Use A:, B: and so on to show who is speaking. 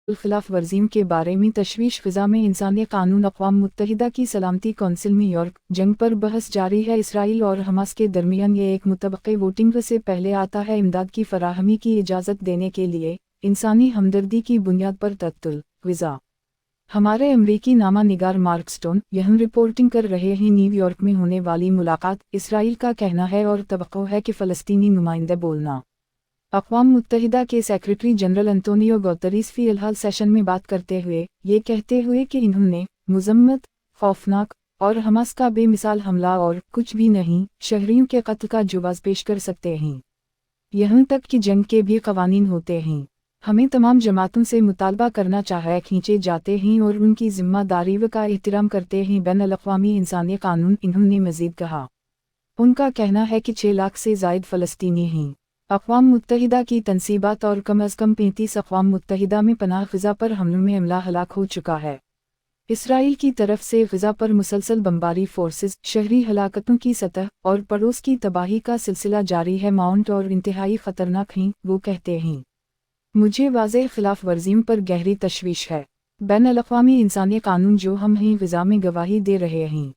A: खिलाफ वर्जियों के बारे में तशवीश फ़िज़ा में इंसानी कानून अक़वाम मुत्तहिदा की सलामती कौंसिल में न्यूयॉर्क जंग पर बहस जारी है। इसराइल और हमास के दरमियान ये एक मुतबक़े वोटिंग से पहले आता है। इमदाद की फराहमी की इजाज़त देने के लिए इंसानी हमदर्दी की बुनियाद पर तत्तुल ग़ज़ा। हमारे अमरीकी नामा निगार मार्क स्टोन यह रिपोर्टिंग कर रहे हैं। न्यूयॉर्क में होने वाली मुलाकात इसराइल का कहना है और तवक्को है कि फ़लस्तीनी नुमाइंदे बोलना। अक़वाम मुत्तहिदा के सेक्रेटरी जनरल अंतोनियो गुतेरेस फ़िलहाल सेशन में बात करते हुए ये कहते हुए कि इन्होंने मुज़म्मत, खौफनाक और हमास का बेमिसाल हमला और कुछ भी नहीं शहरियों के कत्ल का जवाज़ पेश कर सकते हैं। यहाँ तक कि जंग के भी क़वानीन होते हैं। हमें तमाम जमातों से मुतालबा करना चाहिए खींचे जाते हैं और उनकी ज़िम्मेदारी का एहतराम करते हैं बैनुल-अक़वामी इंसानी कानून। इन्होंने मज़ीद कहा उनका कहना है कि 6 लाख से ज़ायद फ़लस्तीनी हैं। अक़वाम मुत्तहिदा की तनसीबात और कम अज़ कम 35 अक़वाम मुत्तहिदा में पनाह ग़ज़ा पर हमलों में अमला हलाक हो चुका है। इसराइल की तरफ से ग़ज़ा पर मुसलसल बमबारी फोर्सेस, शहरी हलाकतों की सतह और पड़ोस की तबाही का सिलसिला जारी है। माउंट और इंतहाई ख़तरनाक हैं। वो कहते हैं मुझे वाज़ेह खिलाफ वर्जियों पर गहरी तशवीश है। बैनुल-अक़वामी इंसानी कानून जो हम हैं ग़ज़ा में गवाही दे रहे हैं।